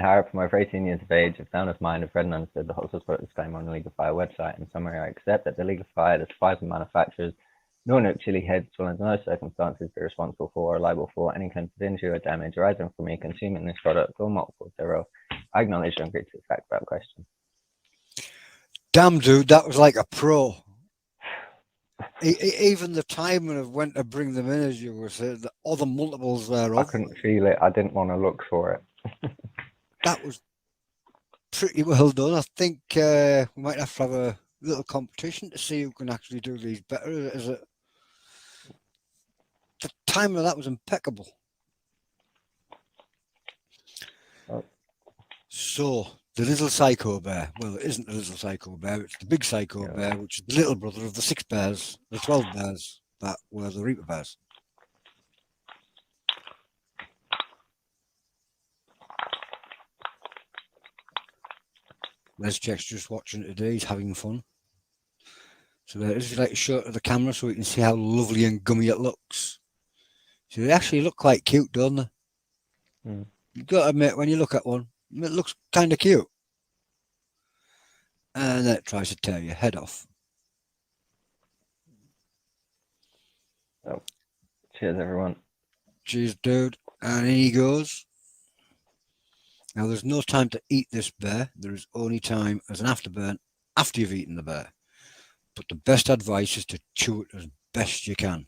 Harrop from over 18 years of age. If sound of mind, have read and understood the hot sauce product disclaimer on the Legal Fire website. In summary, I accept that the Legal Fire, the suppliers and manufacturers, nor Nook Chili Heads will under no circumstances be responsible for or liable for any claims of injury or damage arising from me consuming this product or multiple thereof. I acknowledge and agree to the fact about question. Damn, dude, that was like a pro. Even the timing of when to bring them in, as you were saying, the other multiples thereof. I couldn't feel it. I didn't want to look for it. That was pretty well done. I think we might have to have a little competition to see who can actually do these better. Is it? The timing of that was impeccable. Oh. So the little psycho bear. Well, it isn't the little psycho bear. It's the big psycho bear, which is the little brother of the 6 bears, the 12 bears that were the Reaper bears. Les Check's just watching it today. He's having fun. So there is, like to show it to the camera so we can see how lovely and gummy it looks. So they actually look quite cute, don't they? Mm. You've got to admit, when you look at one, it looks kind of cute. And then it tries to tear your head off. Oh. Cheers, everyone. Cheers, dude. And in he goes. Now, there's no time to eat this bear. There is only time as an afterburn after you've eaten the bear. But the best advice is to chew it as best you can.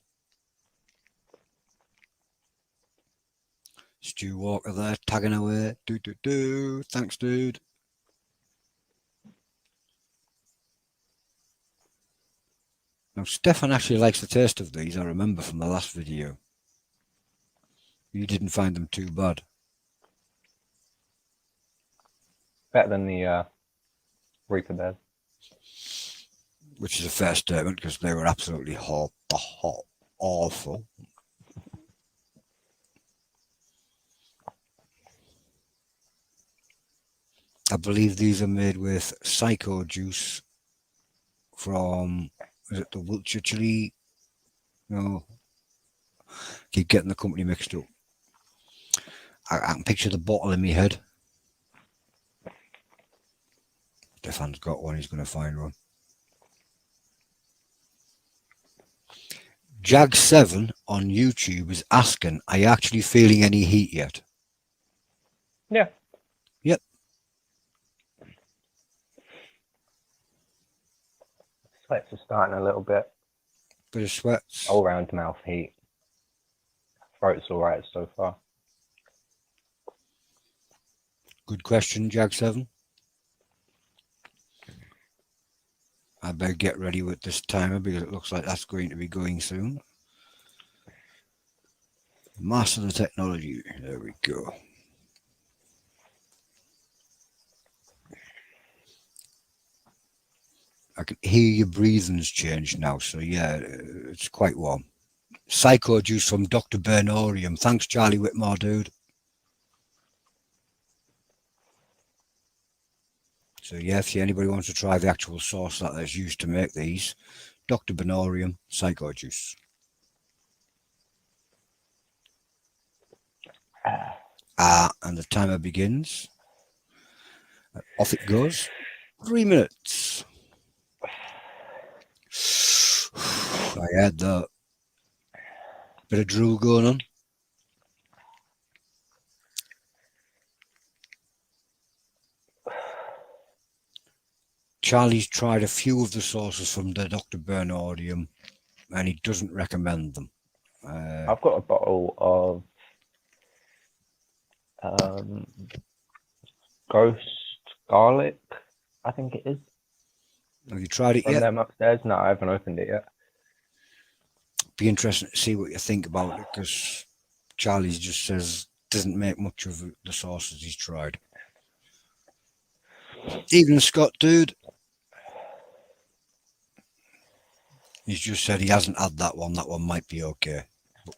Stu Walker there, tagging away. Thanks, dude. Now, Stefan actually likes the taste of these, I remember from the last video. You didn't find them too bad. Better than the Reaper bears. Which is a fair statement, because they were absolutely awful. I believe these are made with psycho juice from, is it the Wiltshire chili? No. Keep getting the company mixed up. I can picture the bottle in my head. Stefan's got one, he's going to find one. Jag7 on YouTube is asking, are you actually feeling any heat yet? Yeah. Yep. Sweats are starting a little bit. Bit of sweats. All round mouth heat. Throat's all right so far. Good question, Jag7. I better get ready with this timer because it looks like that's going to be going soon. Master the technology. There we go. I can hear your breathing's changed now, so yeah, it's quite warm. Psycho juice from Dr. Bernorium. Thanks, Charlie Whitmore, dude. So yeah, if anybody wants to try the actual sauce that is used to make these, Dr. Bernorium Psycho Juice. And the timer begins. Off it goes. 3 minutes. I had the bit of drool going on. Charlie's tried a few of the sauces from the Dr. Bernorium and he doesn't recommend them. I've got a bottle of ghost garlic, I think it is. Have you tried it From yet? them upstairs? No, I haven't opened it yet. Be interesting to see what you think about it because Charlie just says doesn't make much of the sauces he's tried. Evening, Scott, dude. He's just said he hasn't had that one. That one might be okay. But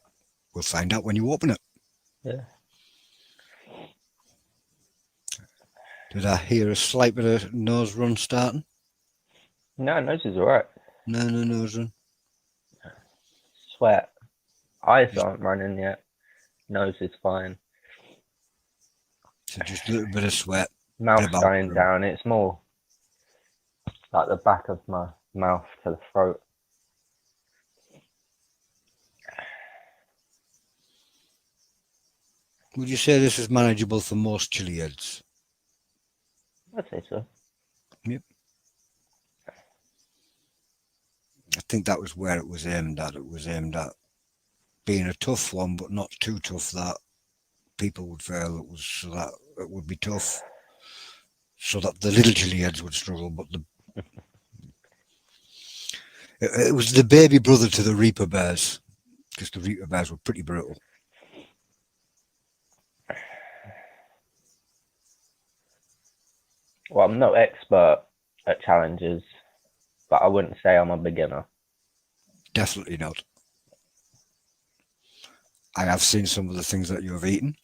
we'll find out when you open it. Yeah. Did I hear a slight bit of nose run starting? No, nose is alright. No nose run. Sweat. Eyes aren't running yet. Nose is fine. So just a little bit of sweat. Mouth's about going through. down. It's more like the back of my mouth to the throat. Would you say this is manageable for most chili heads? I'd say so. Yep. I think that was where it was aimed at. It was aimed at being a tough one, but not too tough that people would feel it was, so that it would be tough, so that the little chili heads would struggle. But it was the baby brother to the Reaper Bears, because the Reaper Bears were pretty brutal. Well, I'm no expert at challenges, but I wouldn't say I'm a beginner. Definitely not. I have seen some of the things that you have eaten,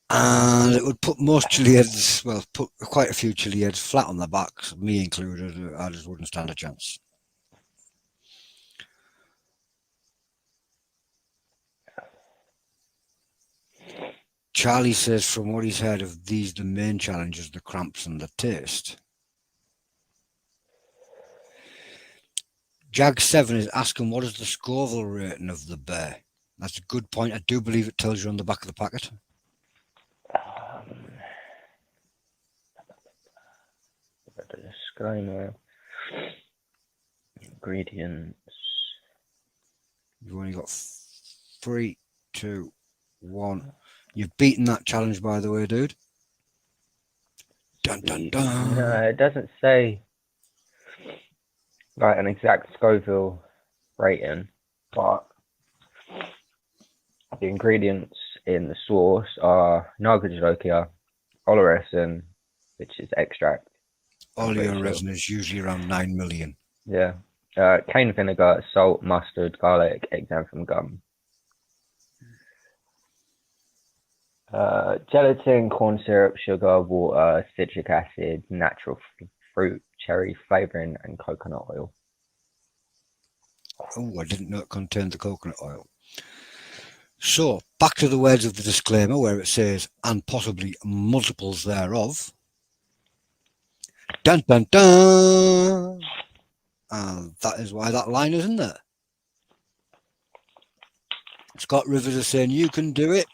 and it would put most chili heads, well, put quite a few chili heads flat on their backs, me included. I just wouldn't stand a chance. Charlie says from what he's heard of these, the main challenge is the cramps and the taste. Jag7 is asking what is the Scoville rating of the bear. That's a good point. I do believe it tells you on the back of the packet. Disclaimer. Ingredients. You've only got 3, 2, 1. You've beaten that challenge, by the way, dude. Dun, dun, dun. No, it doesn't say like an exact Scoville rating, but the ingredients in the sauce are Nagojokia, oleoresin, which is extract. Oleoresin is usually around 9 million. Yeah. Cane vinegar, salt, mustard, garlic, xanthan gum. Gelatin, corn syrup, sugar, water, citric acid, natural fruit, cherry flavoring, and coconut oil. Oh, I didn't know it contained the coconut oil. So, back to the words of the disclaimer where it says, and possibly multiples thereof. Dun, dun, dun! And that is why that line is in there. Scott Rivers is saying, you can do it.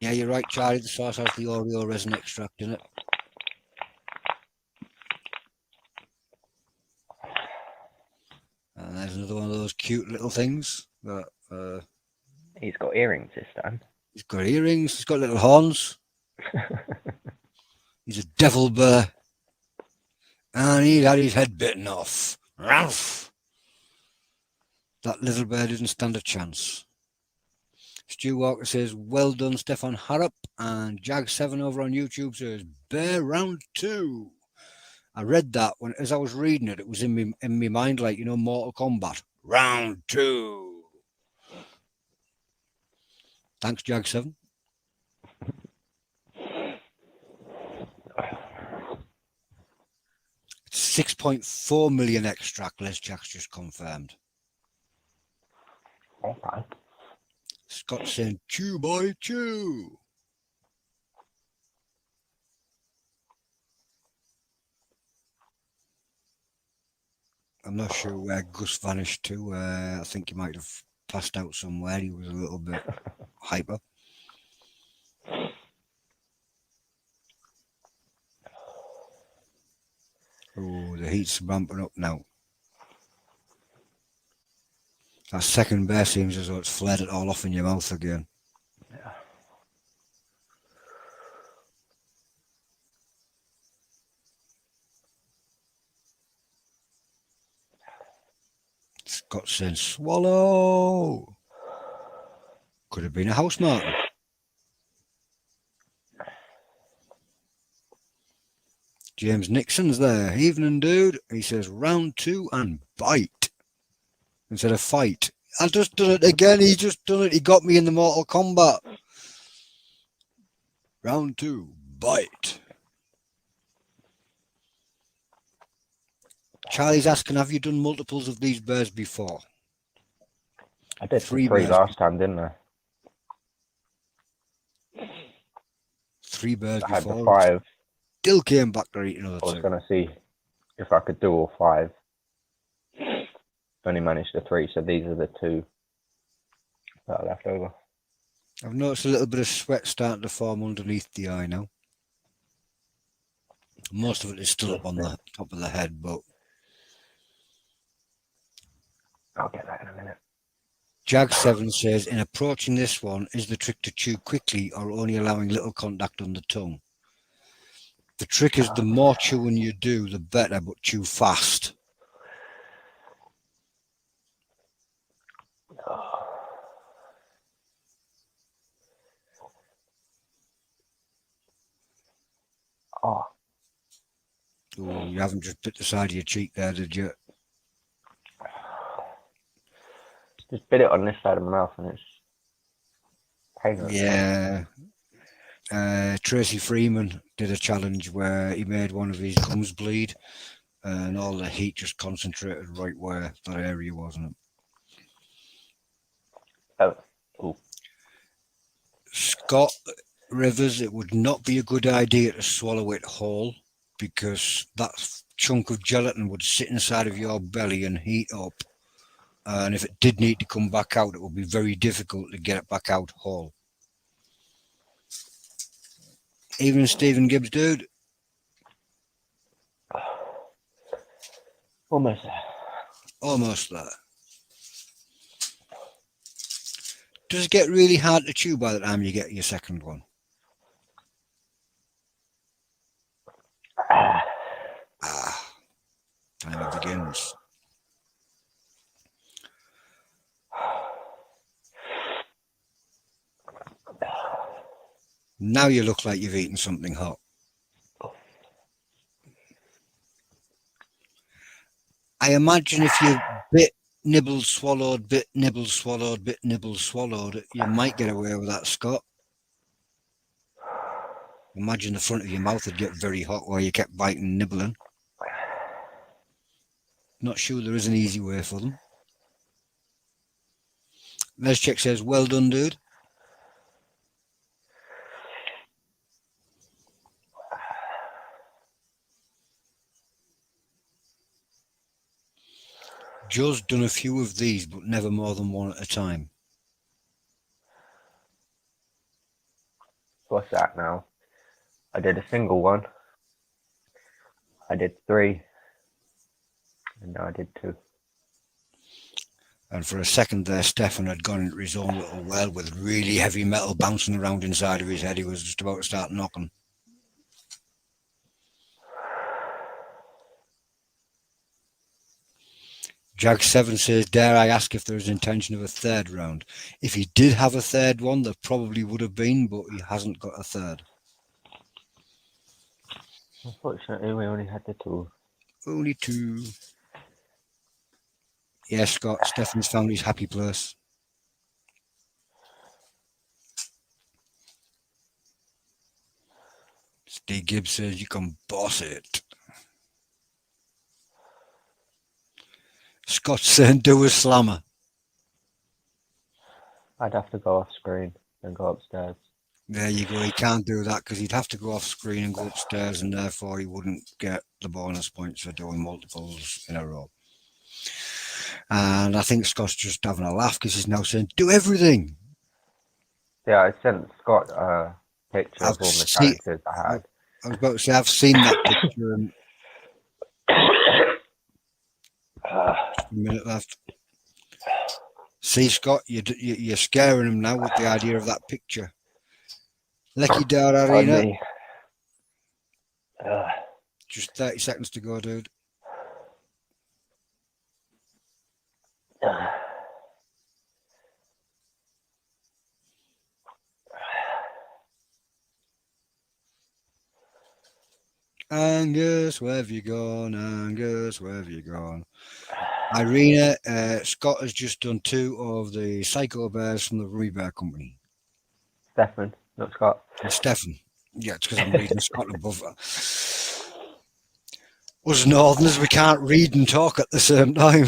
Yeah, you're right, Charlie. The sauce has the Oreo resin extract in it. And there's another one of those cute little things. That, He's got earrings this time. He's got earrings. He's got little horns. He's a devil bear. And he had his head bitten off. Ralph! That little bear didn't stand a chance. Stu Walker says, well done, Stefan'Spoods. And Jag7 over on YouTube says, bear round 2. I read that when, as I was reading it, it was in my mind, like, you know, Mortal Kombat. Round 2. Thanks, Jag7. It's 6.4 million extract, Les Jack's just confirmed. Okay. Scott saying, chew, boy, chew. I'm not sure where Gus vanished to. I think he might have passed out somewhere. He was a little bit hyper. Oh, the heat's ramping up now. That second bear seems as though it's flared it all off in your mouth again. Yeah. Scott saying, swallow. Could have been a house martin. James Nixon's there. Evening, dude. He says, round 2 and bite. Instead of fight. I just done it again. He just done it. He got me in the Mortal Kombat. Round 2, bite. Charlie's asking, have you done multiples of these bears before? I did 3 3 bears. last time, didn't I? 3 bears I had the before. 5. Still came back to eat another I was 2. going to see if I could do all 5. Only managed the 3, so these are the 2 that are left over. I've noticed a little bit of sweat starting to form underneath the eye now. Most of it is still up on the top of the head, but I'll get that in a minute. Jag7 says, in approaching this one, is the trick to chew quickly or only allowing little contact on the tongue? The trick is the more chewing you do, the better, but chew fast. Oh, you haven't just bit the side of your cheek there, did you? Just bit it on this side of my mouth and it's painful. Yeah. Tracy Freeman did a challenge where he made one of his gums bleed and all the heat just concentrated right where that area was, wasn't it? Oh. Scott Rivers, it would not be a good idea to swallow it whole because that chunk of gelatin would sit inside of your belly and heat up. And if it did need to come back out, it would be very difficult to get it back out whole. Even Stephen Gibbs, dude. Almost there. Almost there. Does it get really hard to chew by the time you get your second one? Time it begins. Now you look like you've eaten something hot. I imagine if you bit, nibbled, swallowed, bit, nibbled, swallowed, bit, nibbled, swallowed, you might get away with that, Scott. Imagine the front of your mouth would get very hot while you kept biting and nibbling. Not sure there is an easy way for them. Les Check says, well done, dude. Joe's done a few of these, but never more than one at a time. What's that now? I did a single one. I did 3. And now I did 2. And for a second there, Stefan had gone into his own little well with really heavy metal bouncing around inside of his head. He was just about to start knocking. Jag7 says, dare I ask if there is intention of a third round? If he did have a third one, there probably would have been, but he hasn't got a third. Unfortunately, we only had the 2. Only 2. Yes, Scott, Stefan's found his happy place. Steve Gibbs says you can boss it. Scott's saying do a slammer. I'd have to go off screen and go upstairs. There you go. He can't do that because he'd have to go off screen and go upstairs, and therefore he wouldn't get the bonus points for doing multiples in a row. And I think Scott's just having a laugh because he's now saying, do everything. Yeah, I sent Scott a picture of all the characters I had. I was about to say, I've seen that picture. And a minute left. See, Scott, you're scaring him now with the idea of that picture. Lucky Dart Arena. Just 30 seconds to go, dude. Angus, where have you gone? Angus, where have you gone? Irina, Scott has just done 2 of the Psycho Bears from the Rummy Bear Company. Stefan, not Scott. Stefan. Yeah, it's because I'm reading Scott above that. Us Northerners, we can't read and talk at the same time.